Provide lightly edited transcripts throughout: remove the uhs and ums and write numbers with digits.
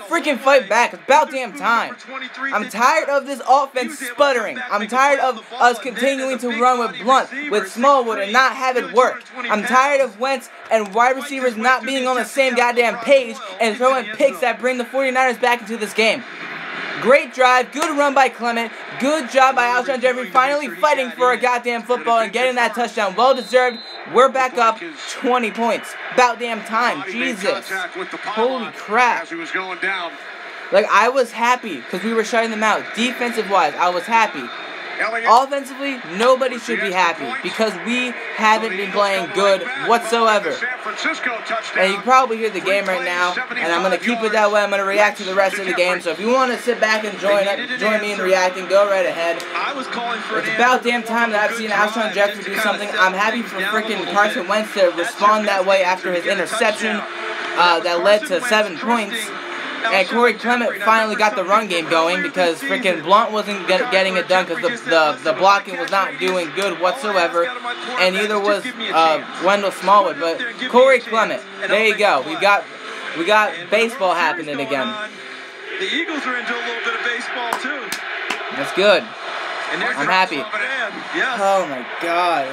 freaking fight back. It's about damn time. I'm tired of this offense sputtering. I'm tired of us continuing to run with Blount, with Smallwood, and not have it work. I'm tired of Wentz and wide receivers not being on the same goddamn page and throwing picks that bring the 49ers back into this game. Great drive, good run by Clement, good job by Alshon Jeffrey finally fighting for a goddamn football and getting that touchdown. Well deserved. We're back up 20 points. About damn time. Jesus. Holy crap. Like, I was happy because we were shutting them out. Defensive-wise, I was happy. Offensively, nobody should be happy because we haven't been playing good whatsoever. And you can probably hear the game right now, and I'm going to keep it that way. I'm going to react to the rest of the game. So if you want to sit back and join me in reacting, go right ahead. It's about damn time that I've seen Alshon Jeffrey do something. I'm happy for freaking Carson Wentz to respond that way after his interception that led to 7 points. And Corey Clement finally got the run game going because freaking Blount wasn't getting it done because the blocking was not doing good whatsoever, and neither was Wendell Smallwood. But Corey Clement, there you go. We got baseball happening again. The Eagles are into a little bit of baseball too. That's good. I'm happy. Oh my God.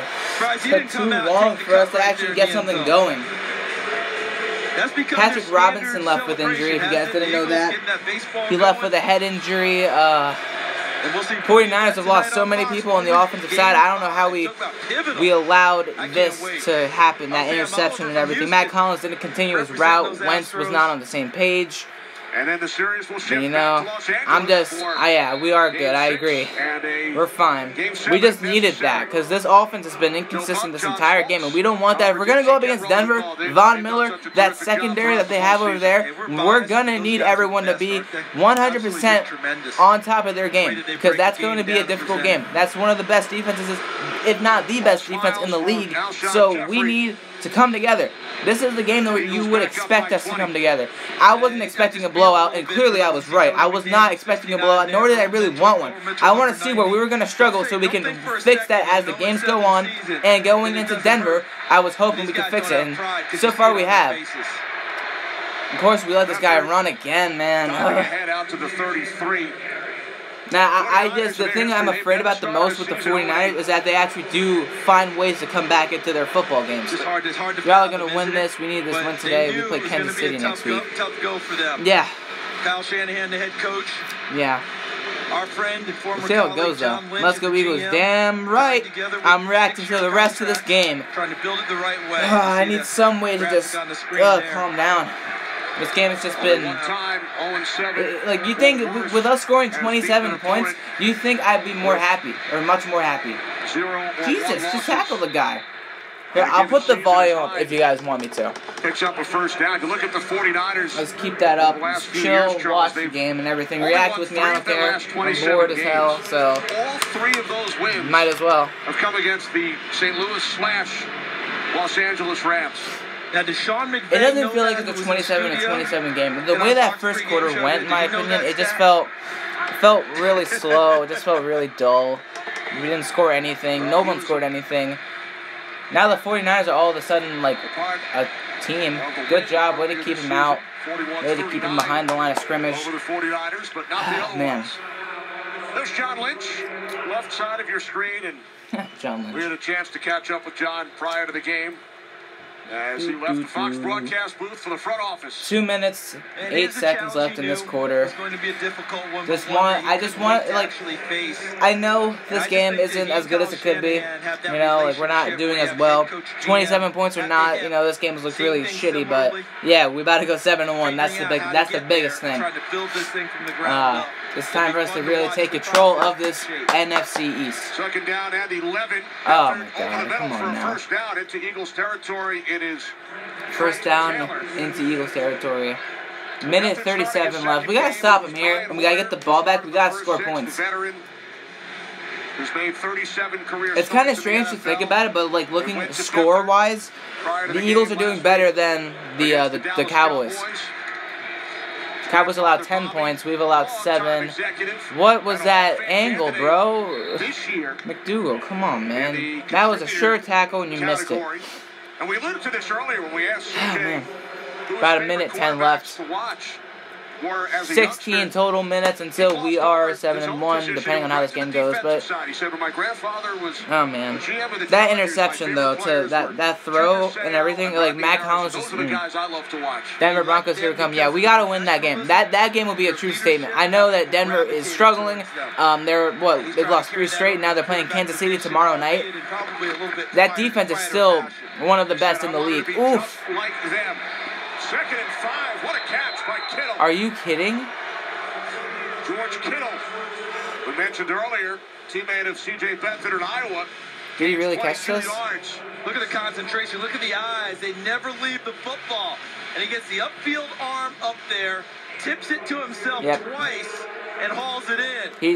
It took too long for us to actually get something going. Patrick Robinson left with injury, if you guys didn't know that. He left with a head injury. 49ers have lost so many people on the offensive side. I don't know how we allowed this to happen, that interception and everything. Matt Collins didn't continue his route. Wentz was not on the same page. And then the series will shift you know, yeah, we are good. I agree. We're fine. We just needed that because this offense has been inconsistent this entire game, and we don't want that. If we're going to go up against Denver, Von Miller, that secondary that they have over there, we're going to need everyone to be 100% on top of their game because that's going to be a difficult game. That's one of the best defenses, if not the best defense in the league, so we need to come together. This is the game that you would expect us to come together. I wasn't expecting a blowout, and clearly I was right. I was not expecting a blowout, nor did I really want one. I want to see where we were going to struggle so we can fix that as the games go on. And going into Denver, I was hoping we could fix it, and so far we have. Of course, we let this guy run again, man. Now, the thing I'm afraid about the most with the 49ers is that they actually do find ways to come back into their football games. Y'all are going to win this. We need this win today. We play Kansas City next week. Yeah. Kyle Shanahan, the head coach. Yeah. Our friend and former see how it goes, though. Let's go Eagles. Damn right. I'm reacting to the rest of this game. Trying to build it the right way. I need some way to just calm down. This game has just been, like, you think with us scoring 27 points, you think I'd be more happy, or much more happy. Jesus, just tackle the guy. Here, I'll put the volume up if you guys want me to. Picks up a first down. You look at the 49ers. Let's keep that up. Just chill, watch the game and everything. React with me, I don't care. I'm bored as hell, so all 3 of those wins might as well. Have come against the St. Louis/Los Angeles Rams. Now, Deshaun McVay, it doesn't feel like it's a 27-27 game. The way that first quarter went, in my opinion, it just felt really slow. It just felt really dull. We didn't score anything. No one scored anything. Now the 49ers are all of a sudden like a team. Good job. Way to keep him out. Way to keep him behind the line of scrimmage. Man. There's John Lynch, left side of your screen, and John Lynch. We had a chance to catch up with John prior to the game. As he left the Fox broadcast booth for the front office. 2 minutes, 8 seconds left in this quarter. I just want, like, I know this game isn't as good as it could be. You know, like, we're not doing as well. 27 points or not, you know, this game has looked really shitty, but yeah, we about to go 7-1. That's the biggest thing. It's time for us to really take control of this NFC East. Second down and 11. Oh my God! Come on now. First down into Eagles territory. It is first down into Eagles territory. Minute 37 left. We gotta stop him here, and we gotta get the ball back. We gotta score points. It's kind of strange to think about it, but like looking score-wise, the Eagles are doing better than the Cowboys. Cowboys allowed 10 points. We've allowed 7. What was that angle, bro? McDougal, come on, man. That was a sure tackle, and you missed it. And we alluded to this earlier when we asked man. About a minute 10 left. were as a 16 youngster. total minutes until we are 7-1, depending on how this game goes. But He said, "When my grandfather was oh man, GM of the that Tigers, interception my though, favorite to players were that throw Junior and Seau everything, and like Robbie Matt Gould. Collins Those just. are the guys I love to watch. Denver Broncos here come. Yeah, we gotta win that game. That game will be a true statement. I know that Denver is struggling. They've lost 3 straight. Now they're playing Kansas City tomorrow night. That defense is still one of the best in the league. Oof. Like them. 2nd and 5. What a catch by Kittle. Are you kidding? George Kittle. We mentioned earlier, teammate of C.J. Beathard in Iowa. Did he really catch this? Yards. Look at the concentration. Look at the eyes. They never leave the football. And he gets the upfield arm up there, tips it to himself twice, and hauls it in. He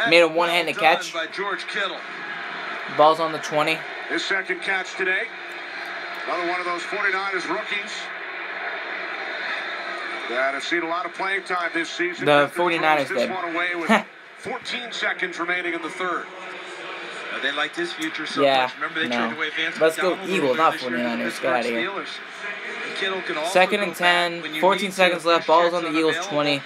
made a one-handed catch. By George Kittle. Ball's on the 20. His 2nd catch today. Another one of those 49ers rookies that have seen a lot of playing time this season. The 49ers this did. one away with 14 seconds remaining in the 3rd. They liked his future so Yeah, much. Remember they traded away Vance let's go McDonald Eagles, not this year to 49ers. the Get out of here. Steelers. Kittle can also 2nd go and back 10, when you 14 need seconds to. left. Ball's Push on the checks Eagles available. 20.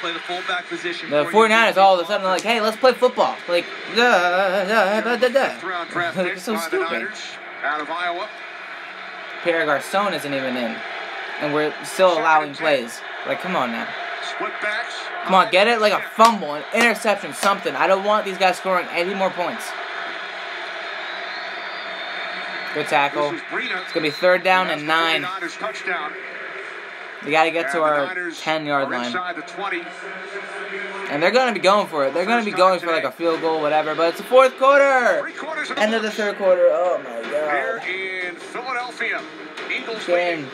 Play the fullback position. The 49ers all of a sudden are like, hey, let's play football. Like, Round draft pick it's so by the stupid. Niners out of Iowa. Pierre Garçon isn't even in. And we're still allowing plays. Like, come on now. Split backs. Come on, get it like a fumble, an interception, something. I don't want these guys scoring any more points. Good tackle. This is Breida. It's going to be 3rd down and 9. Niners touchdown. We got to get to And the our Niners 10-yard are line. inside the 20. And they're going to be going for it. They're going to be going for like a field goal, whatever. But it's the 4th quarter. 3/4 End of the 3rd quarter. Oh, my Here God. in Philadelphia. Eagles Game.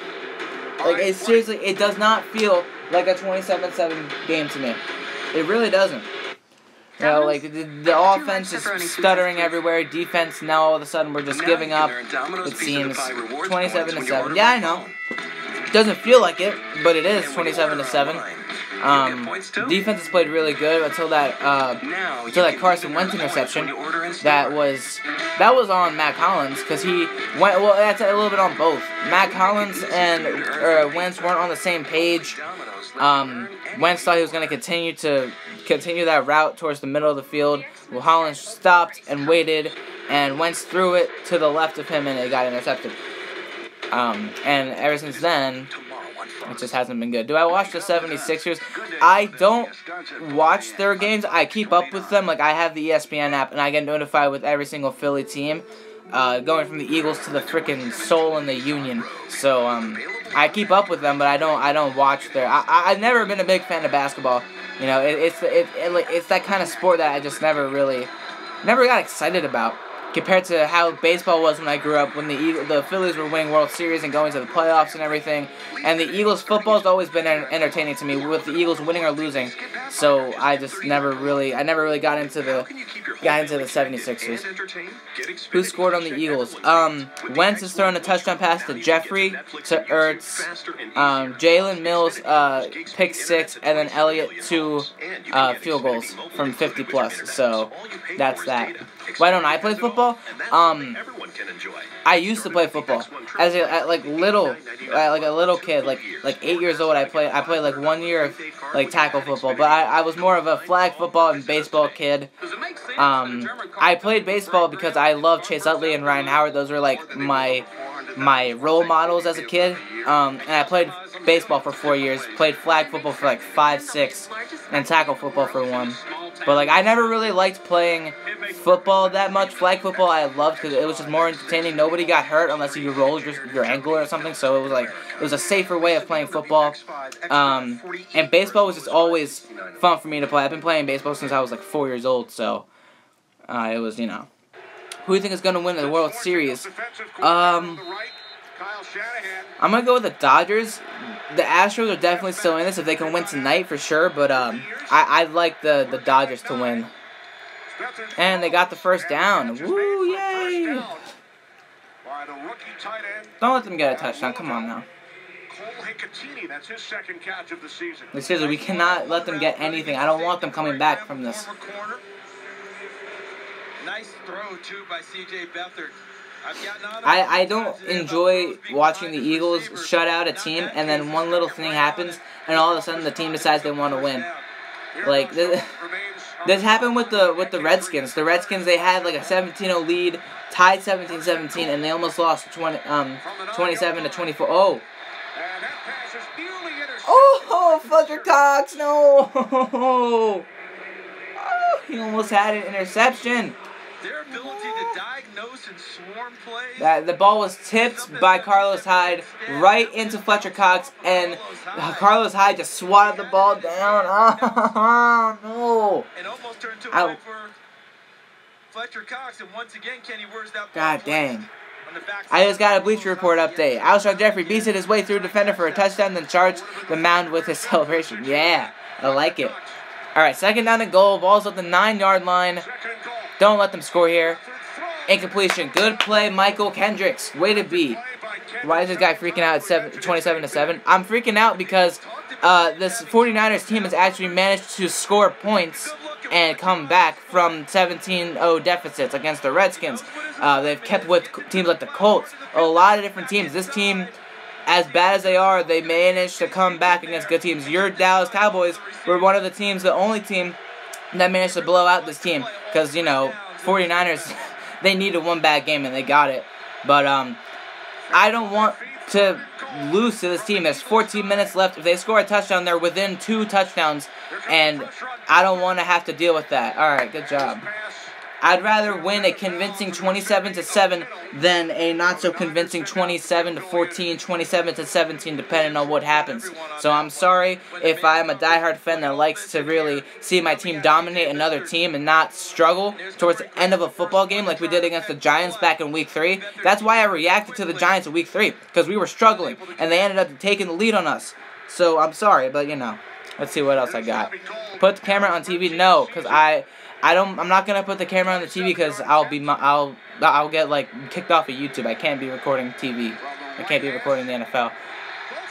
leading. Like, it seriously, it does not feel like a 27-7 game to me. It really doesn't. You know, like, the offense is stuttering everywhere. Defense, now all of a sudden we're just giving up. It seems 27-7. Yeah, I know. It doesn't feel like it, but it is 27-7. Defense has played really good until that Carson Wentz interception. That was on Matt Collins because he went. Well, that's a little bit on both. Matt Collins and Wentz weren't on the same page. Wentz thought he was going to continue that route towards the middle of the field. Well, Collins stopped and waited, and Wentz threw it to the left of him, and it got intercepted. And ever since then, it just hasn't been good. Do I watch the 76ers? I don't watch their games. I keep up with them. Like, I have the ESPN app, and I get notified with every single Philly team, going from the Eagles to the frickin' Soul and the Union. So, I keep up with them, but I don't watch their. I've never been a big fan of basketball. You know, it's that kind of sport that I just never got excited about. Compared to how baseball was when I grew up, when the Phillies were winning World Series and going to the playoffs and everything, and the Eagles football has always been entertaining to me, with the Eagles winning or losing. So I just never really got into the 76ers. Who scored on the Eagles? Wentz has thrown a touchdown pass to Jeffrey, to Ertz, Jalen Mills pick 6, and then Elliott 2 field goals from 50 plus. So that's that. Why don't I play football? I used to play football as a little kid, like 8 years old. I played like 1 year of like tackle football, but I was more of a flag football and baseball kid. I played baseball because I loved Chase Utley and Ryan Howard. Those were like my role models as a kid. And I played baseball for 4 years, played flag football for like 5, 6, and tackle football for 1. But like I never really liked playing football that much. Flag football I loved because it was just more entertaining. Nobody got hurt unless you rolled your ankle or something. So it was a safer way of playing football. And baseball was just always fun for me to play. I've been playing baseball since I was like 4 years old. So it was, you know. Who do you think is gonna win the World Series? I'm going to go with the Dodgers. The Astros are definitely still in this if they can win tonight for sure, but I'd like the Dodgers to win. And they got the first down. Woo, yay! Don't let them get a touchdown. Come on now. Seriously, we cannot let them get anything. I don't want them coming back from this. Nice throw, too, by C.J. Beathard. I don't enjoy watching the Eagles shut out a team, and then one little thing happens, and all of a sudden the team decides they want to win. Like this happened with the Redskins. The Redskins, they had like a 17-0 lead, tied 17-17, and they almost lost 27-24. Oh, Fletcher Cox, no! Oh, he almost had an interception. Their ability to diagnose and swarm plays. The ball was tipped by Carlos Hyde right into Fletcher Cox, and Carlos Hyde just swatted the ball down. Oh, no. And almost turned to a play for Fletcher Cox, and once again, Kenny, where's that ball? God dang. I just got a Bleacher Report update. Alshon Jeffrey beasted his way through defender for a touchdown, then charged the mound with his celebration. Yeah, I like it. Alright, second down and goal. Ball's at the 9-yard line. Don't let them score here. Incompletion. Good play, Michael Kendricks. Way to be. Why is this guy freaking out at 27-7? I'm freaking out because this 49ers team has actually managed to score points and come back from 17-0 deficits against the Redskins. They've kept with teams like the Colts, a lot of different teams. This team, as bad as they are, they managed to come back against good teams. Your Dallas Cowboys were one of the teams, the only team that managed to blow out this team. Because, 49ers, they needed one bad game and they got it. But I don't want to lose to this team. There's 14 minutes left. If they score a touchdown, they're within 2 touchdowns. And I don't want to have to deal with that. Alright, good job. I'd rather win a convincing 27-7 than a not so convincing 27-14, 27-17, depending on what happens. So I'm sorry if I'm a diehard fan that likes to really see my team dominate another team and not struggle towards the end of a football game like we did against the Giants back in Week 3. That's why I reacted to the Giants in Week 3, because we were struggling and they ended up taking the lead on us. So I'm sorry, but let's see what else I got. Put the camera on TV? No, because I'm not gonna put the camera on the TV because I'll get kicked off of YouTube. I can't be recording TV. I can't be recording the NFL.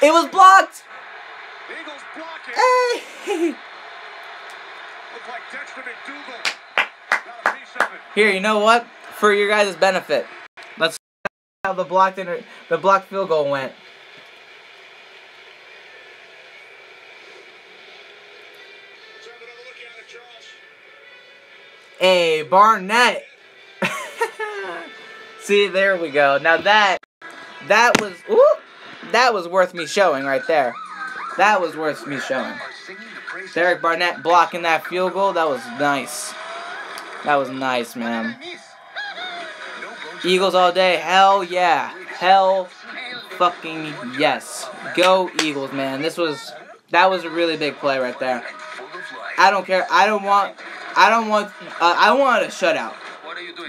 It was blocked. Hey. Here, you know what? For your guys' benefit, let's see how the blocked field goal went. Hey, Barnett. See, there we go. Now that was worth me showing right there. That was worth me showing. Derek Barnett blocking that field goal. That was nice. That was nice, man. Eagles all day. Hell yeah. Hell fucking yes. Go Eagles, man. That was a really big play right there. I don't care. I wanted a shutout.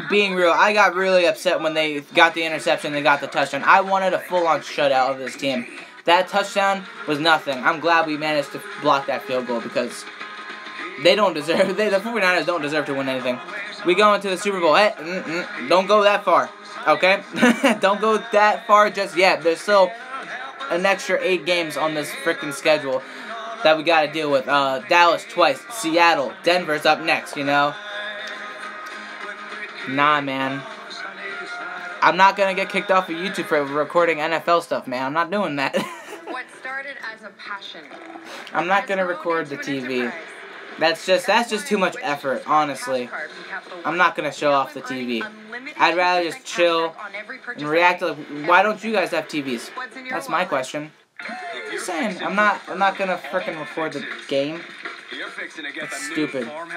Being real, I got really upset when they got the interception and they got the touchdown. I wanted a full-on shutout of this team. That touchdown was nothing. I'm glad we managed to block that field goal because they don't deserve. The 49ers don't deserve to win anything. We go into the Super Bowl. Hey, don't go that far, okay? Don't go that far just yet. There's still an extra 8 games on this freaking schedule that we got to deal with. Dallas twice, Seattle, Denver's up next, Nah, man. I'm not going to get kicked off of YouTube for recording NFL stuff, man. I'm not doing that. What started as a passion. I'm not going to record the TV. That's just too much effort, honestly. I'm not going to show off the TV. I'd rather just chill and react to, why don't you guys have TVs? That's my question. Just saying, I'm not gonna frickin' record the game. It's stupid. Flame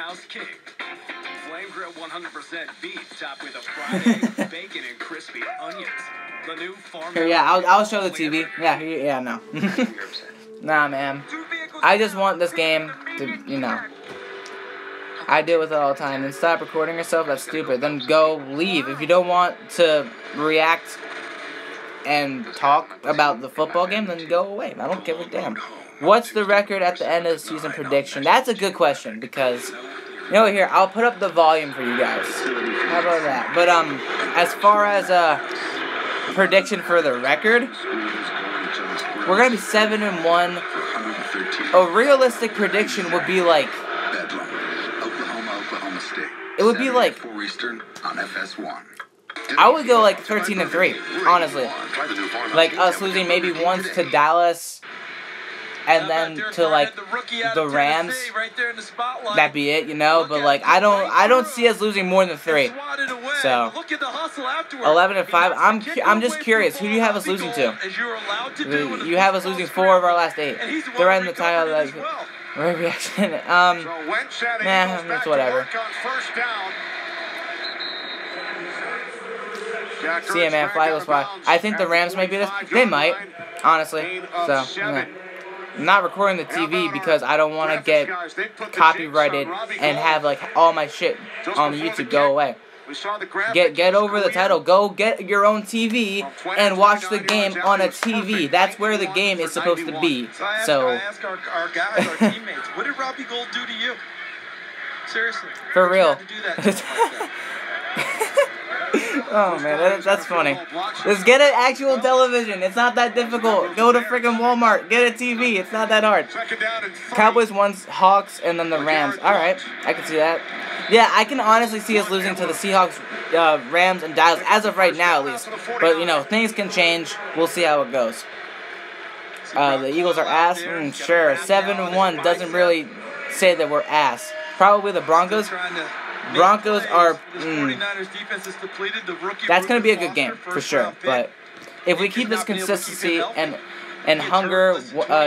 grill 100% beef topped with a fried egg, bacon, and crispy onions. The new farm. Here, yeah, I'll show the TV. Yeah, no. Nah, man. I just want this game to, I deal with it all the time. And stop recording yourself. That's stupid. Then go leave if you don't want to react and talk about the football game, then go away. I don't give a damn. What's the record at the end of the season prediction? That's a good question because, here, I'll put up the volume for you guys. How about that? But, as far as a prediction for the record, we're going to be 7-1. A realistic prediction would be like, it would be like I would go like 13-3, honestly. Like us losing maybe once to Dallas, and then to like the Rams. That'd be it, you know. But like I don't see us losing more than 3. So 11-5. I'm just curious. Who do you have us losing to? You have us losing 4 of our last 8. They're right in the title. Like reaction. Nah, it's whatever. See ya, man. Fly goes fly. I think the Rams might be this. They might, honestly. So, yeah. I'm not recording the TV because I don't want to get copyrighted and have like all my shit on YouTube go away. Get over the title. Go get your own TV and watch the game on a TV. That's where the game is supposed to be. So. I ask our guys, our teammates, what did Robbie Gould do to you? Seriously. For real. Oh man, that's funny. Just get an actual television. It's not that difficult. Go to freaking Walmart. Get a TV. It's not that hard. Cowboys won, Hawks, and then the Rams. All right, I can see that. Yeah, I can honestly see us losing to the Seahawks, Rams, and Dallas as of right now, at least. But you know, things can change. We'll see how it goes. The Eagles are ass. Sure, 7-1 doesn't really say that we're ass. Probably the Broncos. Broncos are. That's going to be a good game for sure. But if we keep this consistency and hunger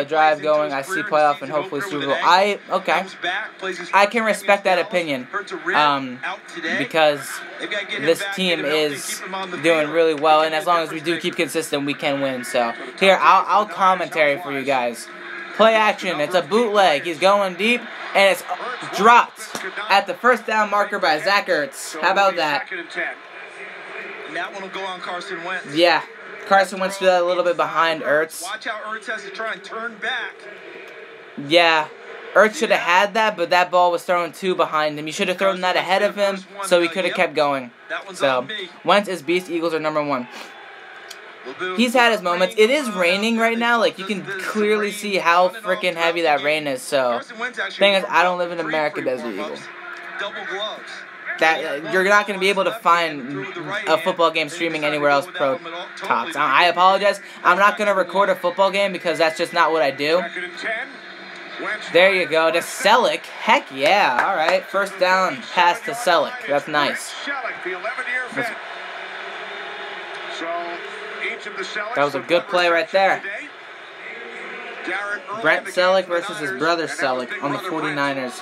drive going, I see playoff and hopefully Super Bowl. I can respect that opinion because this team is doing really well, and as long as we do keep consistent, we can win. So here, I'll commentary for you guys. Play action. It's a bootleg. He's going deep, and it's dropped at the first down marker by Zach Ertz. How about that? And that one will go on Carson Wentz. Yeah. Carson Wentz do that a little bit behind Ertz. Watch how Ertz has to try and turn back. Yeah. Ertz should have had that, but that ball was thrown too behind him. You should have thrown that ahead of him, so he could have kept going. So, Wentz is beast. Eagles are #1. He's had his moments. It is raining right now. Like, you can clearly see how freaking heavy that rain is. So, thing is, I don't live in America, Desert Eagle. That you're not going to be able to find a football game streaming anywhere else pro tops. I apologize. I'm not going to record a football game because that's just not what I do. There you go. To Selleck. Heck yeah. All right. First down pass to Selleck. That's nice. That was a good play right there. Brent Selleck versus his brother Selleck on the 49ers.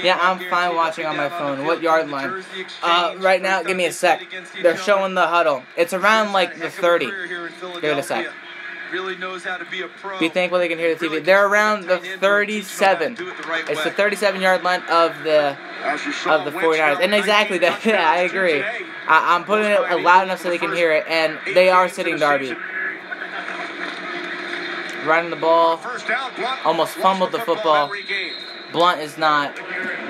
Yeah, I'm fine watching on my phone. What yard line? Right now, give me a sec. They're showing the huddle. It's around like the 30. Give it a sec. Be thankful they can hear the TV. They're around the 37. It's the 37-yard line of the 49ers. And exactly that. Yeah, I agree. I'm putting it loud enough so they can hear it, and they are sitting Darby. Running the ball. Almost fumbled the football. Blount is not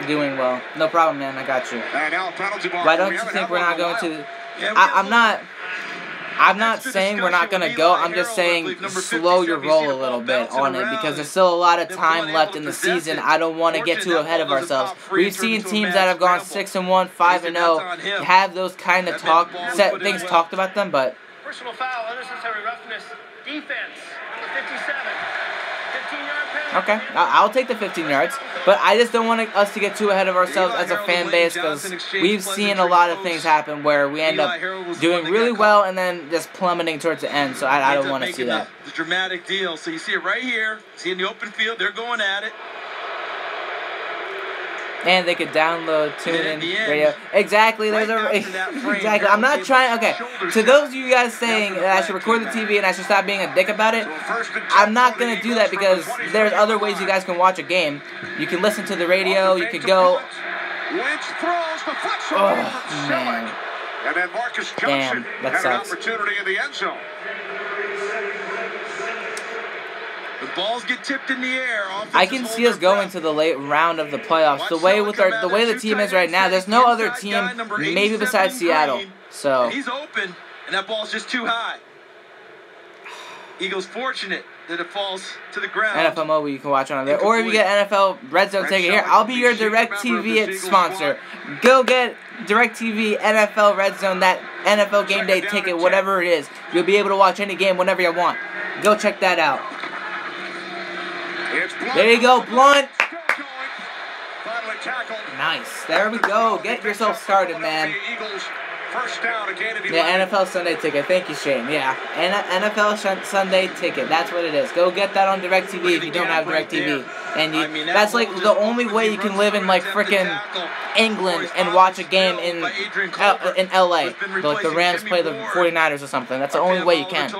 doing well. No problem, man. I got you. Why don't you think we're not going to... I'm not saying we're not going to go. I'm just saying slow your roll a little bit on it because there's still a lot of time left in the season. I don't want to get too ahead of ourselves. We've seen teams that have gone 6-1, 5-0, have those kind of things talked about them, but... Personal foul, unnecessary roughness, defense, number 57. 15-yard penalty. Okay, I'll take the 15 yards, but I just don't want us to get too ahead of ourselves as a fan base because we've seen a lot of things happen where we end up doing really well and then just plummeting towards the end, so I don't want to see that. The dramatic deal. So you see it right here, see in the open field, they're going at it. And they could download, tune in, radio. Exactly. There's exactly. I'm not trying. Okay. To those of you guys saying that I should record the TV and I should stop being a dick about it, I'm not gonna do that because there's other ways you guys can watch a game. You can listen to the radio. You could go. Oh man. Damn, that sucks. The balls get tipped in the air. I can see us going to the late round of the playoffs. The way the team is right now, there's no other team, maybe besides Seattle. So he's open, and that ball's just too high. Eagles fortunate. that it falls to the ground. NFL Mobile you can watch on there. Or if you get NFL Red Zone ticket here, I'll be your DirecTV sponsor. Go get DirecTV NFL Red Zone, that NFL Game Day ticket, whatever it is. You'll be able to watch any game whenever you want. Go check that out. There you go, Blount. Nice. There we go. Get yourself started, man. Yeah, NFL Sunday ticket. Thank you, Shane. Yeah, NFL Sunday ticket. That's what it is. Go get that on DirecTV if you don't have DirecTV. And that's like the only way you can live in like frickin' England and watch a game in LA. Like the Rams play the 49ers or something. That's the only way you can.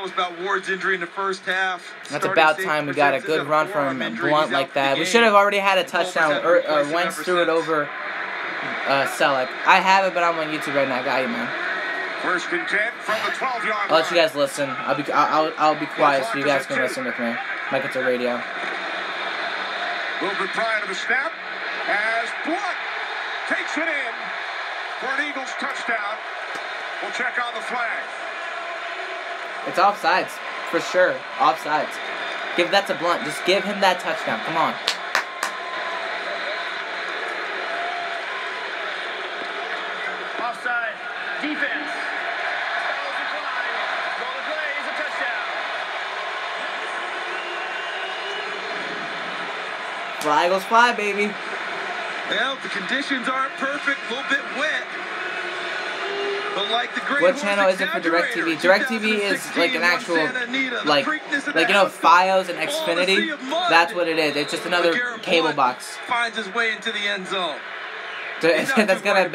That's about time we got a good run from Blount like that. We should have already had a touchdown. Or Wentz threw it over Selleck. I have it, but I'm on YouTube right now. I got you, man. First and 10 from the 12-yard I'll let you guys listen. I'll be quiet so you guys can listen with me. Like it's a radio. A little bit prior to the snap, as Blount takes it in for an Eagles touchdown. We'll check on the flag. It's offsides, for sure. Offsides. Give that to Blount. Just give him that touchdown. Come on. Offside. Defense. Fouls decline. Goal to play is a touchdown. Fly Eagles fly, baby. Well, the conditions aren't perfect, a little bit wet. But like the great what channel is it for DirecTV? DirecTV is like an actual, like you know, Fios and Xfinity. That's what it is. It's just another cable box. Finds his way into the end zone. That's gonna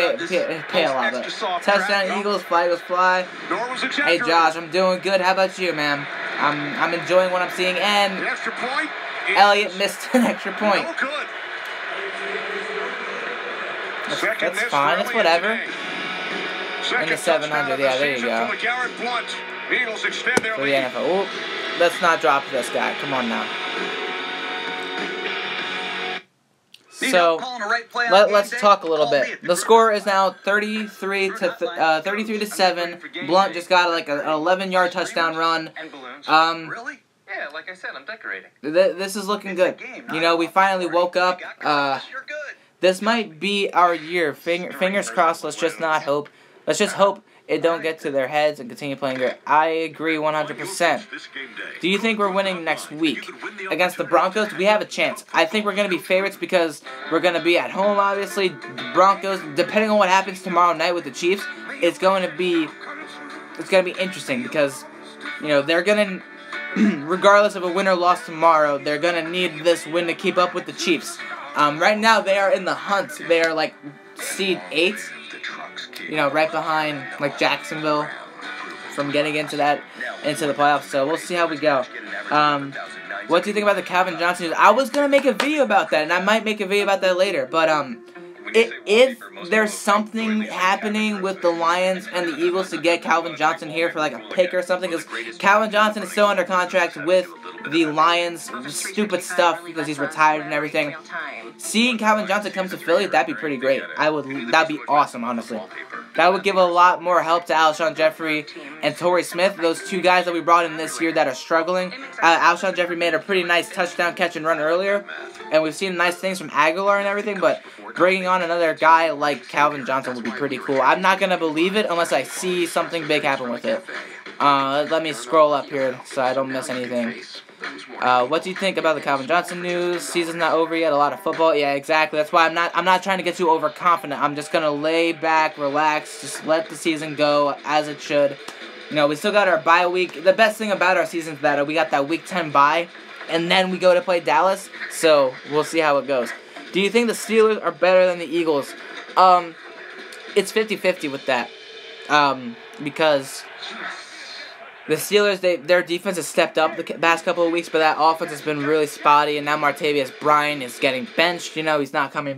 pay a lot. But touchdown Eagles, fly Eagles fly. Hey Josh, I'm doing good. How about you, man? I'm enjoying what I'm seeing, and Elliott missed an extra point. That's fine. That's whatever. In the 700, yeah, there you go. For the NFL. Ooh, let's not drop this guy. Come on now. So let's talk a little bit. The score is now 33 to 7. Blount just got like an 11-yard touchdown run. Really? Yeah, like I said, I'm decorating. This is looking good. You know, we finally woke up. This might be our year. Fingers crossed. Let's just not hope. Let's just hope it don't get to their heads and continue playing good. I agree 100%. Do you think we're winning next week against the Broncos? We have a chance. I think we're going to be favorites because we're going to be at home, obviously. The Broncos, depending on what happens tomorrow night with the Chiefs, it's going to be interesting because, you know, they're going to, regardless of a win or loss tomorrow, they're going to need this win to keep up with the Chiefs. Right now, they are in the hunt. They are like seed 8. You know, right behind like Jacksonville from getting into the playoffs. So we'll see how we go. What do you think about the Calvin Johnson news? I was gonna make a video about that, and I might make a video about that later. But if there's something happening with the Lions and the Eagles to get Calvin Johnson here for like a pick or something, because Calvin Johnson is still under contract with the Lions, stupid stuff because he's retired and everything. Seeing Calvin Johnson come to Philly, that'd be pretty great. That'd be awesome, honestly. That would give a lot more help to Alshon Jeffrey and Torrey Smith, those two guys that we brought in this year that are struggling. Alshon Jeffrey made a pretty nice touchdown catch and run earlier, and we've seen nice things from Agholor and everything, but bringing on another guy like Calvin Johnson would be pretty cool. I'm not going to believe it unless I see something big happen with it. Let me scroll up here so I don't miss anything. What do you think about the Calvin Johnson news? Season's not over yet. A lot of football. Yeah, exactly. That's why I'm not trying to get too overconfident. I'm just gonna lay back, relax, just let the season go as it should. You know, we still got our bye week. The best thing about our season is that we got that week 10 bye, and then we go to play Dallas. So we'll see how it goes. Do you think the Steelers are better than the Eagles? It's 50-50 with that. Because the Steelers, their defense has stepped up the past couple of weeks, but that offense has been really spotty. And now Martavius Bryant is getting benched. You know, he's not coming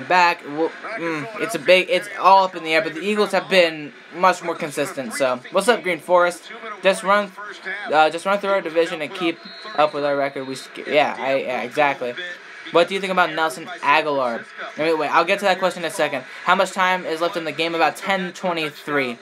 back. Well, it's all up in the air. But the Eagles have been much more consistent. So, what's up, Green Forest? Just run through our division and keep up with our record. Yeah, exactly. What do you think about Nelson Agholor? Wait, I'll get to that question in a second. How much time is left in the game? About 10:23.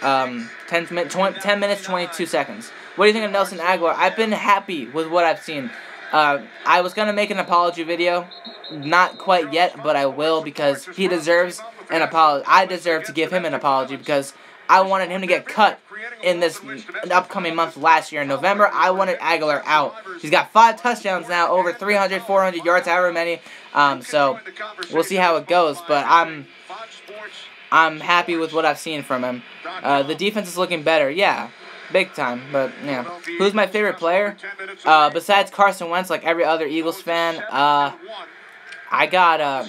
10 minutes, 22 seconds. What do you think of Nelson Agholor? I've been happy with what I've seen. I was going to make an apology video. Not quite yet, but I will, because he deserves an apology. I deserve to give him an apology because I wanted him to get cut in this upcoming month last year in November. I wanted Agholor out. He's got 5 touchdowns now, over 300, 400 yards, however many. So we'll see how it goes, but I'm happy with what I've seen from him. The defense is looking better, yeah, big time. But yeah, who's my favorite player? Besides Carson Wentz, like every other Eagles fan, I got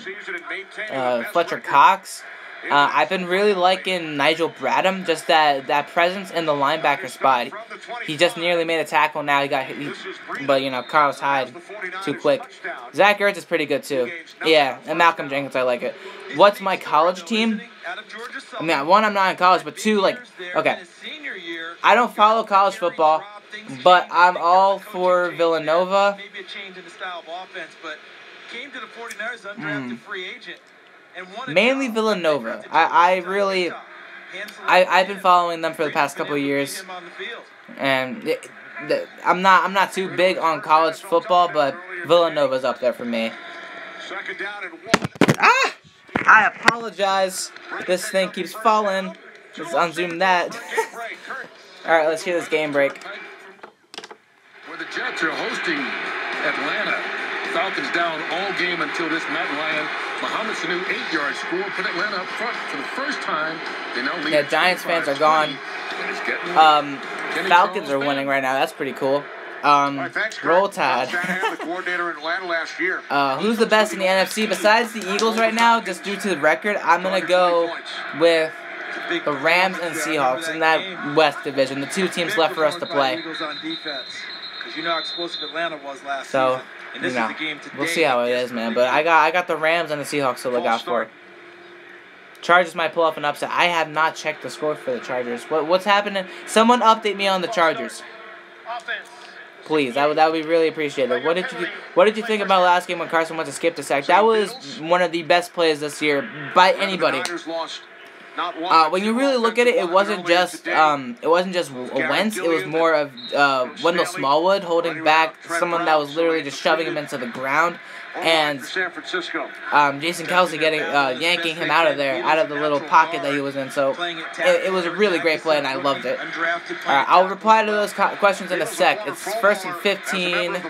Fletcher Cox. I've been really liking Nigel Bradham, just that presence in the linebacker spot. He just nearly made a tackle now. He got hit, but you know, Carlos Hyde too quick. Zach Ertz is pretty good too. Yeah, and Malcolm Jenkins, I like it. What's my college team? I mean, 1, I'm not in college, but 2, like, okay, I don't follow college football, but I'm all for Villanova. Maybe a change in the style of offense, but came to the 49ers undrafted free agent. Mainly Villanova. I've been following them for the past couple of years, and I'm not too big on college football, but Villanova's up there for me. Ah! I apologize. This thing keeps falling. Let's unzoom that. All right, let's hear this game break. Where the Jets are hosting Atlanta. Falcons down all game until this Matt Ryan, Mohamed Sanu 8-yard score put Atlanta up front for the first time. They now lead. Yeah, Giants fans are gone. Falcons are winning right now. That's pretty cool. Roll Tide. Who's the best in the NFC besides the Eagles right now? Just due to the record, I'm gonna go with the Rams and Seahawks in that West division. The 2 teams left for us to play. You know how explosive Atlanta was last so, season. And this is the game today. We'll see how it is, man. But I got the Rams and the Seahawks to look out for. Chargers might pull off an upset. I have not checked the score for the Chargers. What's happening? Someone update me on the Chargers, please. That would be really appreciated. What did you think about last game when Carson Wentz skipped a sack? That was one of the best plays this year by anybody. When you really look at it, it wasn't just Wentz. It was more of Wendell Smallwood holding back someone that was literally just shoving him into the ground, and Jason Kelce yanking him out of there, out of the little pocket that he was in. So it was a really great play, and I loved it. I'll reply to those questions in a sec. It's 1st and 15.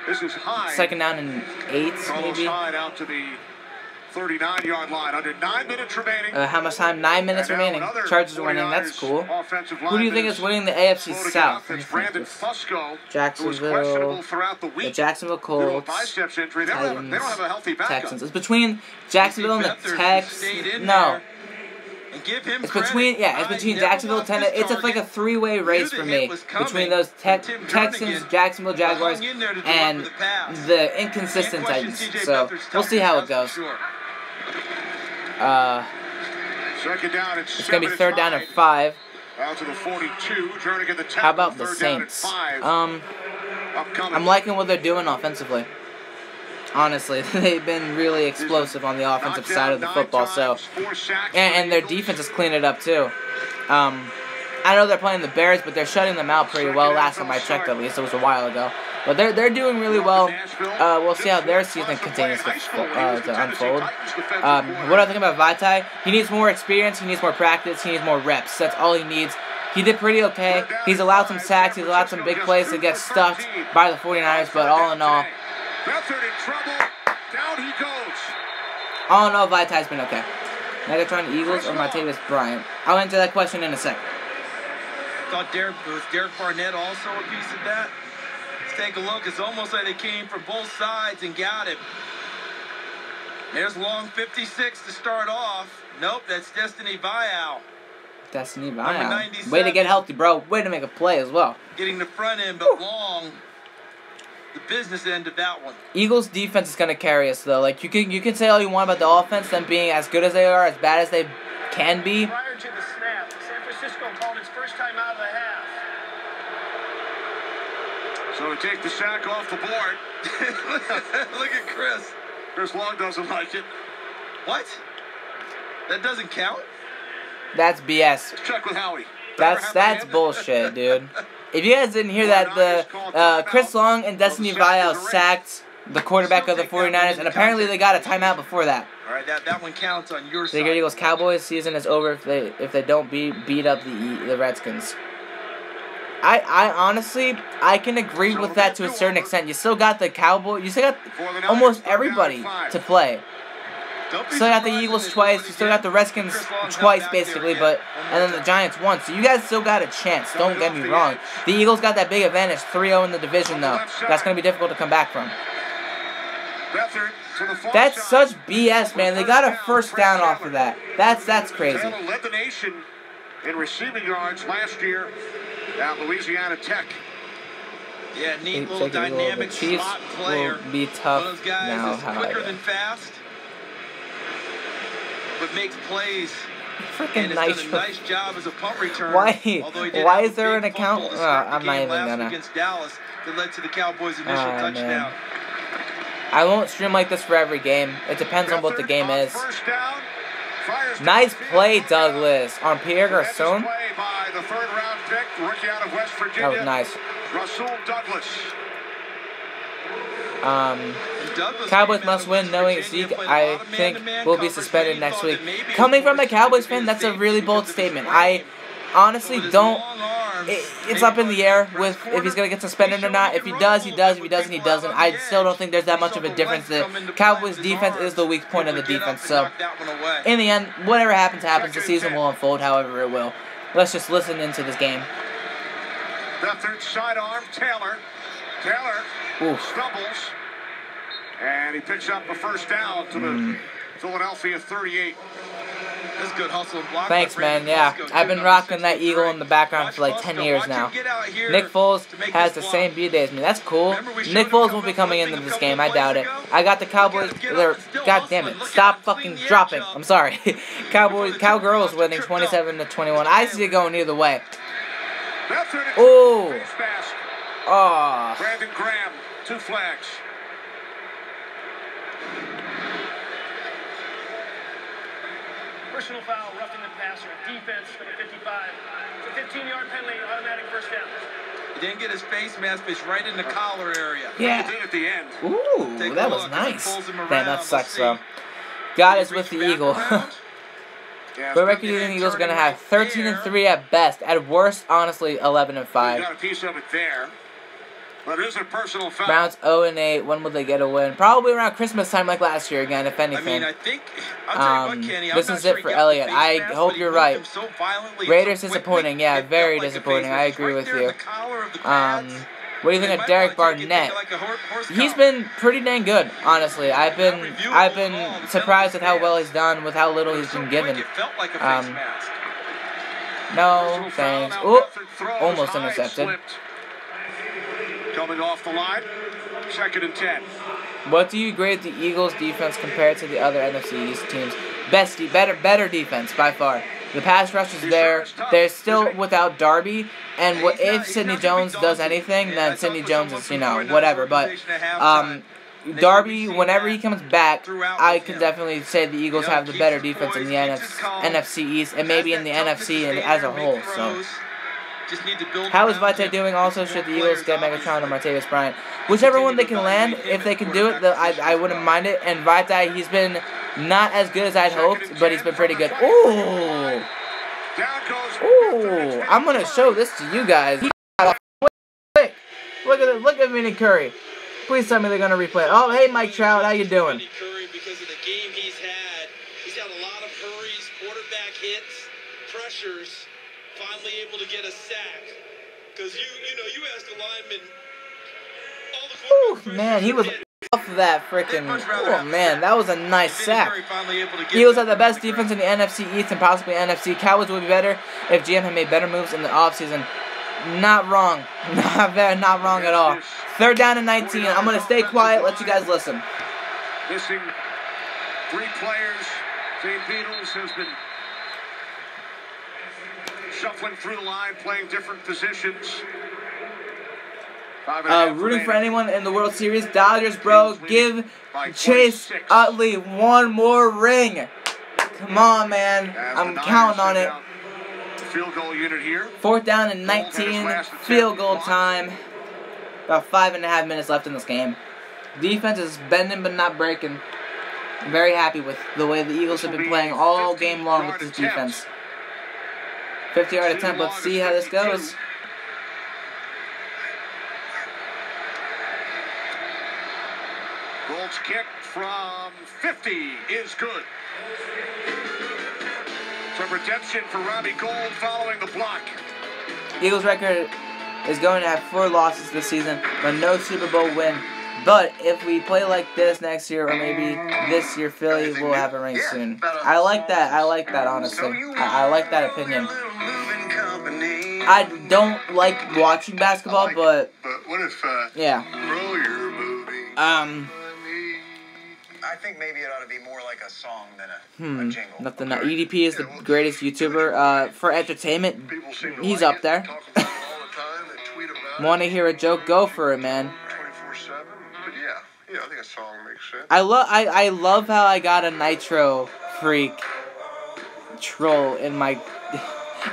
2nd down and 8, maybe. 39-yard line. Under 9 minutes remaining. How much time? 9 minutes remaining. Chargers are winning. That's cool. Who do you think is winning the AFC South? Jacksonville. The Jacksonville Colts. Titans. Texans. It's between Jacksonville and the Texans. No. It's between Jacksonville and Tennessee. It's like a 3-way race for me between those Texans, Jacksonville Jaguars, and the inconsistent Titans. So we'll see how it goes. It's gonna be 3rd down and 5. How about the Saints? I'm liking what they're doing offensively. Honestly, they've been really explosive on the offensive side of the football. So, and their defense is cleaning it up too. I know they're playing the Bears, but they're shutting them out pretty well. Last time I checked, at least it was a while ago. But they're doing really well. We'll see how their season continues to unfold. What do I think about Vitae? He needs more experience. He needs more practice. He needs more reps. That's all he needs. He did pretty okay. He's allowed some sacks. He's allowed some big plays to get stuffed by the 49ers. But all in all, Vitae's been okay. Megatron Eagles or Martavis Bryant? I'll answer that question in a sec. Thought Derek Barnett also a piece of that. Let's take a look. It's almost like they came from both sides and got him. There's long 56 to start off. Nope, that's Destiny Vial. Destiny Vial. Way to get healthy, bro. Way to make a play as well. Getting the front end, but long the business end of that one. Eagles defense is gonna carry us though. Like you can say all you want about the offense, them being as good as they are, as bad as they can be. Prior to the snap, San Francisco called its first time out of the half. So we take the sack off the board. Look at Chris. Chris Long doesn't like it. What? That doesn't count? That's BS. Let's check with Howie. That's bullshit, dude. If you guys didn't hear that, the Chris Long and Destiny Vial sacked the quarterback of the 49ers, and apparently they got a timeout before that. All right, that one counts on your side. The Eagles Cowboys season is over if they don't beat up the Redskins. I honestly can agree with that to a certain extent. You still got the Cowboys. You still got almost everybody to play. You still got the Eagles twice. You still got the Redskins twice, basically, and then the Giants once. So you guys still got a chance. Don't get me wrong. The Eagles got that big advantage, 3-0 in the division, though. That's going to be difficult to come back from. That's such BS, man. They got a first down off of that. That's crazy. Led the nation in receiving yards last year at Louisiana Tech. Yeah, neat little dynamic slot player. Will be tough One of those guys now, is quicker than fast, but makes plays. Freaking nice. Done a nice job as a punt returner. Why is there an account? I'm not even gonna. Against Dallas that led to the Cowboys' initial touchdown. Man. I won't stream like this for every game. It depends on what the game is. Nice play, Douglas, on Pierre Garçon. That was nice. Cowboys must win, knowing Zeke, I think, will be suspended next week. Coming from a Cowboys fan, that's a really bold statement. I honestly don't. It's up in the air with if he's going to get suspended or not. If he does, he does. If he doesn't, he doesn't. I still don't think there's that much of a difference. The Cowboys' defense is the weak point of the defense. So, in the end, whatever happens, happens. The season will unfold however it will. Let's just listen into this game. Beathard sidearm, Taylor. Taylor stumbles. And he picks up a first down to the Philadelphia 38. That's good hustle and block. Thanks, man. Yeah, I've been rocking that Eagle in the background for like 10 years now. Nick Foles has the same B-day as me. That's cool. Nick Foles won't be coming into this game. I doubt it. I got the Cowboys. God damn it. Stop fucking dropping. I'm sorry. Cowgirls winning 27-21. I see it going either way. Oh. Oh. Brandon Graham, 2 flags. Personal foul, roughing the passer. Defense, number 55. It's a 15-yard penalty, automatic first down. He didn't get his face mask, but it's right in the collar area. Yeah. At the end. Ooh, that was nice. Man, that sucks, though. God is with the Eagle. But record the Eagles are going to have 13-3 at best. At worst, honestly, 11-5. Got a piece of it there. But it is a personal foul. Browns 0-8. When will they get a win? Probably around Christmas time, like last year again, if anything. I mean, I think I'll tell you what, Kenny, this is it for Elliott. I hope you're right. Raiders disappointing. Yeah, very disappointing. I agree with you. What do you think of Derek Barnett? He's been pretty dang good, honestly. I've been surprised at how well he's done with how little he's been given. No, thanks. Oh, almost intercepted. Coming off the line, 2nd and 10. What do you grade the Eagles' defense compared to the other NFC East teams? Better defense by far. The pass rush is there. They're still without Darby, and if Sidney Jones does anything, then Sidney Jones is whatever. But Darby, whenever he comes back, I can definitely say the Eagles have the better defense in the NFC East and maybe in the NFC as a whole. So. How is Vitae doing? Also, should the Eagles get Megatron or Martavis Bryant? Whichever one they can land, if they can do it, I wouldn't mind it. And Vitae, he's been not as good as I'd hoped, but he's been pretty good. Ooh! Ooh! I'm going to show this to you guys. He got off quick. Look at Vinny Curry. Please tell me they're going to replay it. Oh, hey, Mike Trout. How you doing? Vinny Curry, because of the game he's had a lot of hurries, quarterback hits, pressures. Finally able to get a sack, because you asked the lineman. Ooh, man, he was off of that freaking. Oh man, that was a nice sack. Eagles have the best defense in the NFC East and possibly NFC. Cowboys would be better if GM had made better moves in the offseason. Not wrong, not wrong at all. 3rd down and 19. I'm gonna stay quiet, let you guys listen. Missing 3 players. St. Beatles has been shuffling through the line, playing different positions. Rooting for anyone in the World Series. Dodgers, bro. Give Chase Utley one more ring. Come on, man. I'm counting on it. field goal unit here. 4th down and 19, field goal time. About 5.5 minutes left in this game. Defense is bending but not breaking. I'm very happy with the way the Eagles have been playing all game long with this defense. 50-yard attempt. Let's see how this goes. Gould's kick from 50 is good. Some redemption for Robbie Gould following the block. Eagles record is going to have 4 losses this season, but no Super Bowl win. But if we play like this next year, or maybe this year, Philly will have a ring soon. I like that. I like that, honestly. I like that opinion. I don't like watching basketball, but what if, yeah. earlier movie? I think maybe it ought to be more like a song than a jingle. Nothing. EDP is the greatest YouTuber for entertainment. He's up there. Want to hear a joke? Go for it, man. 24/7, but yeah, I think a song makes sense. I love how I got a Nitro Freak troll in my.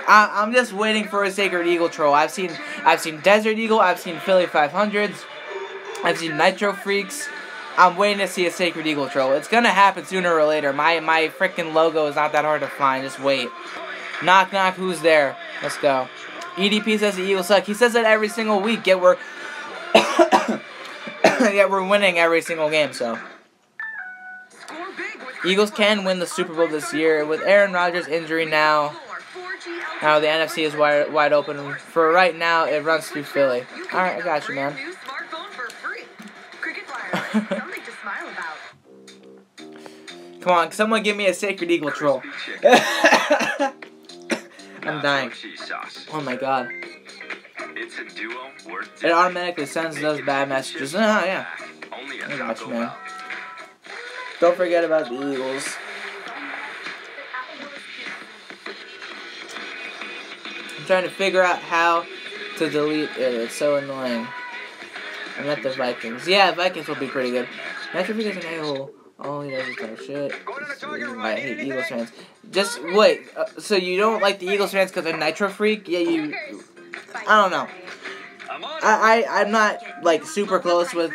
I'm just waiting for a Sacred Eagle troll. I've seen Desert Eagle. I've seen Philly 500s. I've seen Nitro Freaks. I'm waiting to see a Sacred Eagle troll. It's gonna happen sooner or later. My freaking logo is not that hard to find. Just wait. Knock knock. Who's there? Let's go. EDP says the Eagles suck. He says it every single week. Yet we're winning every single game. So Eagles can win the Super Bowl this year with Aaron Rodgers' injury now. Now the NFC is wide open. For right now, it runs through Philly. All right, I got you, man. Come on, someone give me a Sacred Eagle troll. I'm dying. Oh my god. It automatically sends those bad messages. Yeah. I got you, man. Don't forget about the Eagles. I'm trying to figure out how to delete it. It's so annoying. I met the Vikings. Yeah, Vikings will be pretty good. Metro is an a-hole. All he does is talk shit. I hate Eagles fans. Just wait. So you don't like the Eagles fans because they're Nitro Freak? Yeah, you. I don't know. I'm not like super close with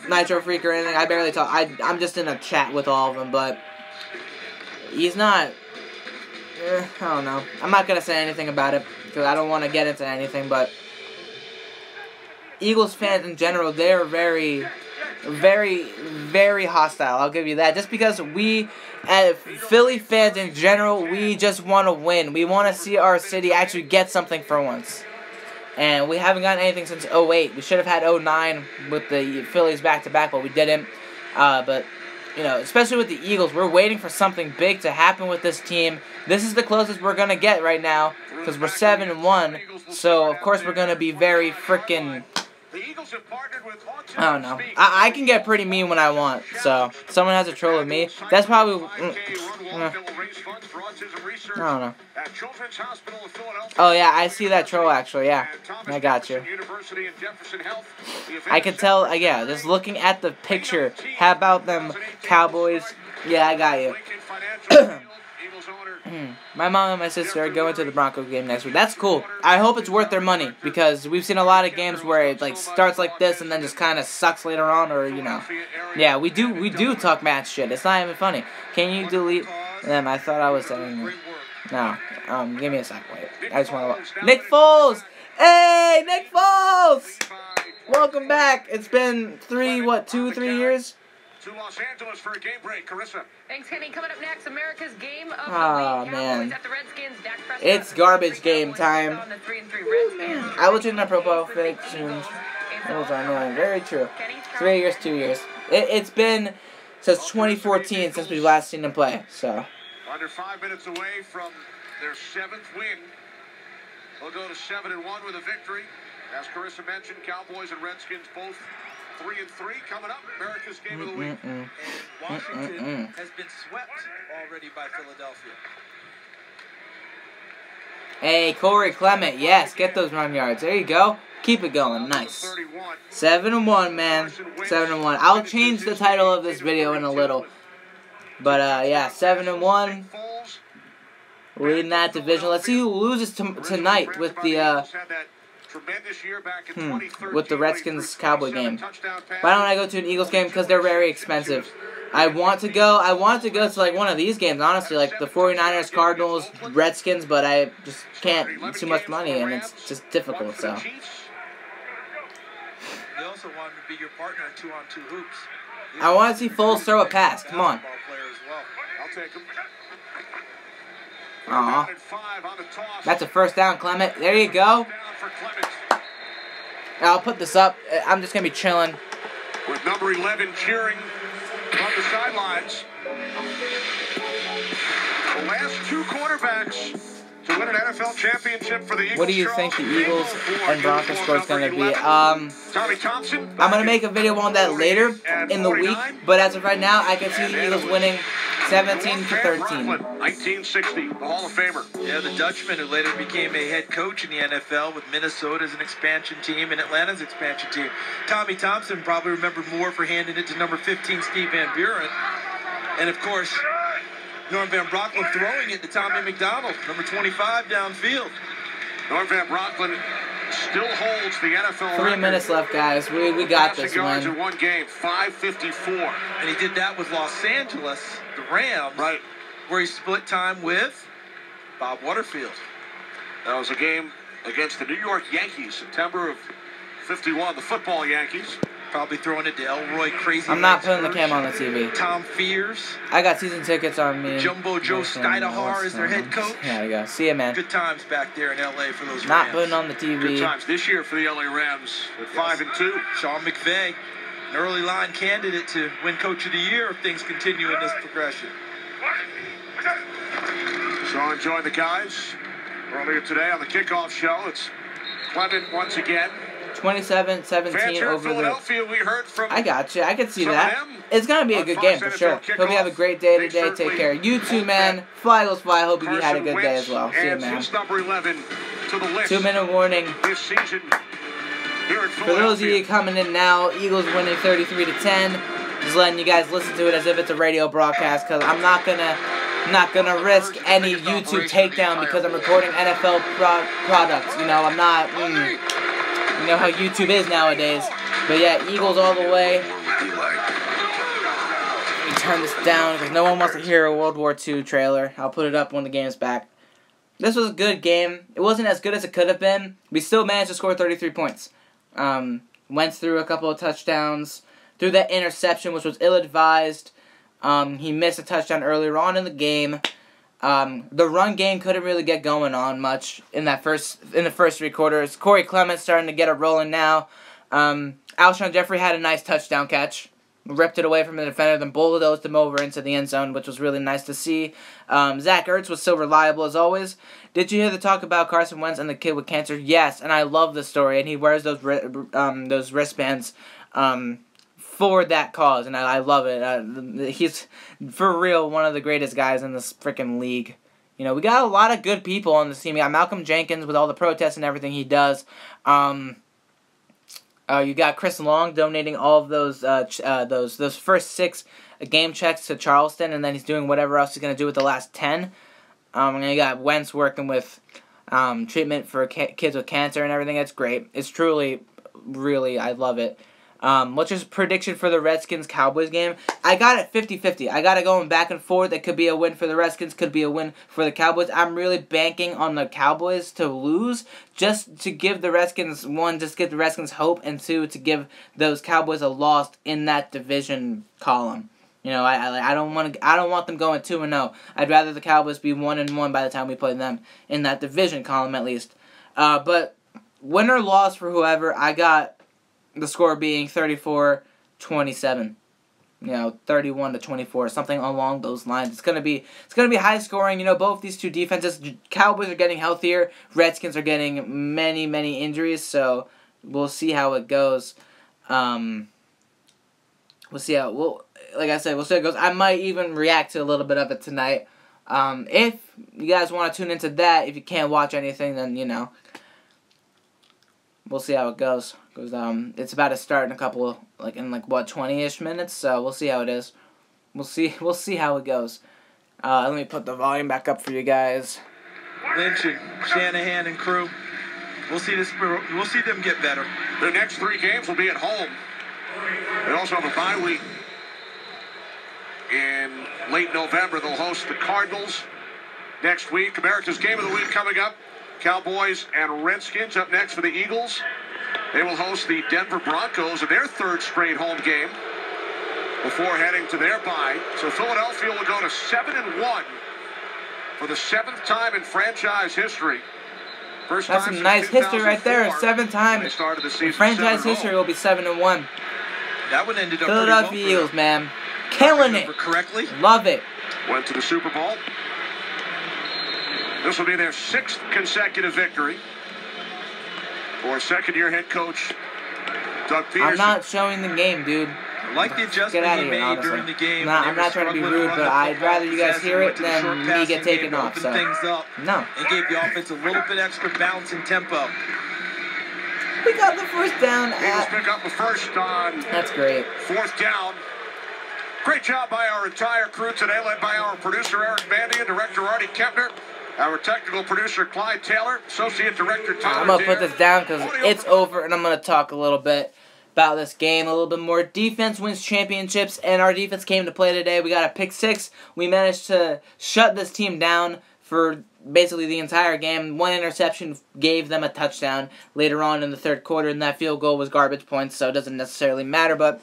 Nitro Freak or anything. I barely talk. I'm just in a chat with all of them, but he's not. I don't know. I'm not gonna say anything about it because I don't want to get into anything. But Eagles fans in general, they're very, very hostile. I'll give you that. Just because we, as Philly fans in general, we just want to win. We want to see our city actually get something for once. And we haven't gotten anything since 08. We should have had 09 with the Phillies back-to-back, but we didn't. But, you know, especially with the Eagles, we're waiting for something big to happen with this team. This is the closest we're going to get right now because we're 7-1. So, of course, we're going to be very freaking... I don't know. I can get pretty mean when I want. So, someone has a troll with me. That's probably... I don't know. Oh, yeah, I see that troll, actually. Yeah, I got you. I can tell, yeah, just looking at the picture. How about them Cowboys? Yeah, I got you. My mom and my sister are going to the Broncos game next week. That's cool. I hope it's worth their money because we've seen a lot of games where it like starts like this and then just kind of sucks later on, or you know. Yeah, we do talk match shit. It's not even funny. Can you delete them? I thought I was saying no. Give me a sec. Wait. I just want to. Nick Foles. Hey, Nick Foles. Welcome back. It's been 3 years. To Los Angeles for a game break, Carissa. Thanks, Kenny. Coming up next, America's game of the week. Man. At the Redskins, Dak Prescott It's garbage game time. on the 3-3 I will change my profile pic soon. Those are annoying. Very true. 3 years, 2 years. It's been since 2014 since we've last seen them play. So. Under 5 minutes away from their 7th win. They'll go to 7-1 with a victory. As Carissa mentioned, Cowboys and Redskins both 3-3 coming up. America's game of the week. And Washington has been swept already by Philadelphia. Hey, Corey Clement. Yes, get those run yards. There you go. Keep it going. Nice. 7-1, man. 7-1. I'll change the title of this video in a little. But, yeah, 7-1. leading that division. Let's see who loses tonight with the Redskins Cowboy game. Why don't I go to an Eagles game? Because they're very expensive. I want to go to like one of these games, honestly, like the 49ers, Cardinals, Redskins, but I just can't. It's too much money, and it's just difficult, so. They also want to be your partner in 2-on-2 hoops. I want to see Foles throw a pass. Come on. Aw. That's a first down, Clement. There you go. I'll put this up. I'm just going to be chilling. With number 11 cheering on the sidelines. The last two quarterbacks to win an NFL championship for the Eagles. What do you think the Eagles and Broncos score is going to be? Tommy Thompson. I'm going to make a video on that later in the week, but as of right now, I can see the Eagles winning 17-13. 1960, the Hall of Famer. Yeah, the Dutchman who later became a head coach in the NFL with Minnesota as an expansion team and Atlanta's expansion team. Tommy Thompson probably remembered more for handing it to number 15, Steve Van Buren. And, of course, Norm Van Brocklin throwing it to Tommy McDonald, number 25 downfield. Norm Van Brocklin still holds the NFL 3 minutes left, guys. We got this one. one. In one game, 5:54. And he did that with Los Angeles, the Rams, right, where he split time with Bob Waterfield. That was a game against the New York Yankees, September of '51. The football Yankees. Probably throwing it to Elroy Crazy. I'm not putting the cam on the TV. Tom Fears. I got season tickets on me. Jumbo Joe Skydahar is their head coach. Yeah, you go. See ya, man. Good times back there in LA for those Not Rams. putting on the TV. Good times this year for the LA Rams at 5-2. Sean McVay, an early line candidate to win Coach of the Year if things continue in this progression. Sean joined the guys earlier today on the kickoff show. It's Clement once again. 27-17 over Philadelphia, we heard from I got you. I can see that. It's going to be a good game for sure. Hope you have a great day today. Take care. You too, man. Fly, Eagles, fly. Hope you had a good day as well. See you, man. 2-minute warning. This season here in for those of you coming in now, Eagles winning 33-10. Just letting you guys listen to it as if it's a radio broadcast, because I'm not gonna risk any YouTube takedown because I'm recording NFL products. You know, I'm not. You know how YouTube is nowadays. But yeah, Eagles all the way. Let me turn this down because no one wants to hear a World War II trailer. I'll put it up when the game's back. This was a good game. It wasn't as good as it could have been. We still managed to score 33 points. Went through a couple of touchdowns. Threw that interception, which was ill-advised. He missed a touchdown earlier on in the game. The run game couldn't really get going on much in the first 3 quarters. Corey Clement's starting to get it rolling now. Alshon Jeffrey had a nice touchdown catch. Ripped it away from the defender, then bulldozed him over into the end zone, which was really nice to see. Zach Ertz was still reliable as always. Did you hear the talk about Carson Wentz and the kid with cancer? Yes, and I love the story. And he wears those wristbands for that cause, and I love it. He's, for real, one of the greatest guys in this freaking league. You know, we got a lot of good people on this team. We got Malcolm Jenkins with all the protests and everything he does. You got Chris Long donating all of those first 6 game checks to Charleston, and then he's doing whatever else he's going to do with the last 10. And you got Wentz working with treatment for kids with cancer and everything. It's great. It's truly, really, I love it. What's your prediction for the Redskins-Cowboys game? I got it 50-50. I got it going back and forth. It could be a win for the Redskins, could be a win for the Cowboys. I'm really banking on the Cowboys to lose, just to give the Redskins, 1, just give the Redskins hope, and 2, to give those Cowboys a loss in that division column. You know, I don't want them going 2-0. I'd rather the Cowboys be 1-1 by the time we play them in that division column at least. But win or loss for whoever, I got the score being 34-27, you know, 31-24, something along those lines. It's gonna be high scoring. You know, both these two defenses, Cowboys are getting healthier, Redskins are getting many injuries. So we'll see how it goes. We'll see how like I said, we'll see how it goes. I might even react to a little bit of it tonight. If you guys want to tune into that, if you can't watch anything, then you know. We'll see how it goes. It's about to start in a couple, in 20-ish minutes. So we'll see how it is. We'll see how it goes. Let me put the volume back up for you guys. Lynch and Shanahan and crew. We'll see them get better. Their next 3 games will be at home. They also have a bye week. In late November, they'll host the Cardinals next week. America's Game of the Week coming up. Cowboys and Redskins up next for the Eagles. They will host the Denver Broncos in their 3rd straight home game before heading to their bye. So Philadelphia will go to 7-1 for the 7th time in franchise history. First That's time some nice since history right there. 2004. 7th time They started the season in franchise 7-0. history will be 7-1. That one ended up Philadelphia pretty well Eagles, man. Killing it. correctly. Love it. Went to the Super Bowl. This will be their 6th consecutive victory for second-year head coach Doug Peterson. I'm not showing the game, dude. I like the adjustment Get out he of here, made honestly. during the game. I'm not trying to be rude, but I'd rather you guys hear it than me get taken off. So Things up no. and gave the offense a little bit extra bounce and tempo. We got the first down Eagles pick up the first on That's great. 4th down. Great job by our entire crew today, led by our producer Eric Bandy and director Artie Kempner, our technical producer Clyde Taylor, associate director Tyler I'm going to put Dare. this down because it's over, and I'm going to talk a little bit about this game a little bit more. Defense wins championships, and our defense came to play today. We got a pick 6. We managed to shut this team down for basically the entire game. 1 interception gave them a touchdown later on in the 3rd quarter, and that field goal was garbage points, so it doesn't necessarily matter, but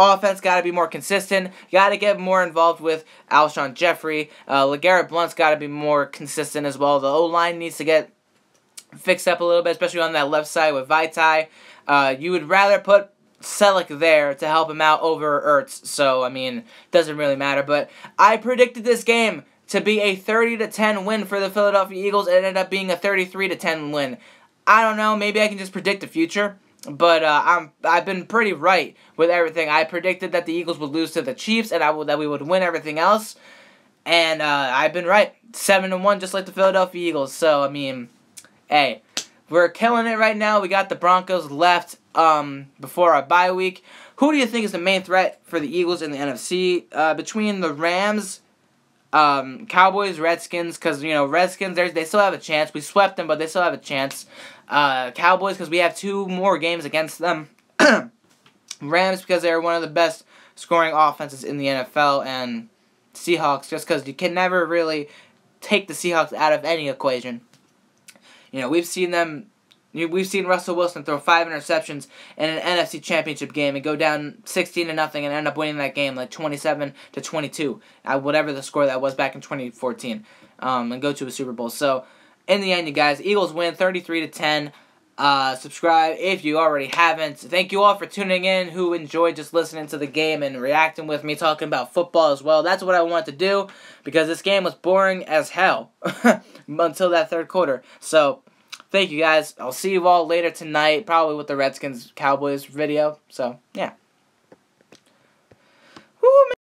offense got to be more consistent. Got to get more involved with Alshon Jeffrey. LeGarrette Blount's got to be more consistent as well. The O-line needs to get fixed up a little bit, especially on that left side with Vaitai. You would rather put Selleck there to help him out over Ertz, so, I mean, doesn't really matter. But I predicted this game to be a 30-10 win for the Philadelphia Eagles. It ended up being a 33-10 win. I don't know, maybe I can just predict the future. But I've been pretty right with everything. I predicted that the Eagles would lose to the Chiefs and that we would win everything else. And I've been right. 7-1 just like the Philadelphia Eagles. So, I mean, hey, we're killing it right now. We got the Broncos left before our bye week. Who do you think is the main threat for the Eagles in the NFC? Between the Rams, Cowboys, Redskins, because, you know, Redskins, they still have a chance. We swept them, but they still have a chance. Cowboys, because we have 2 more games against them. Rams, because they're one of the best scoring offenses in the NFL. And Seahawks, just because you can never really take the Seahawks out of any equation. You know, we've seen Russell Wilson throw 5 interceptions in an NFC Championship game and go down 16-0 and end up winning that game like 27-22, whatever the score that was back in 2014, and go to a Super Bowl. So, in the end, you guys, Eagles win 33-10. Subscribe if you already haven't. Thank you all for tuning in who enjoyed just listening to the game and reacting with me talking about football as well. That's what I wanted to do because this game was boring as hell until that 3rd quarter. So, thank you guys. I'll see you all later tonight, probably with the Redskins-Cowboys video. So, yeah. Woo, man.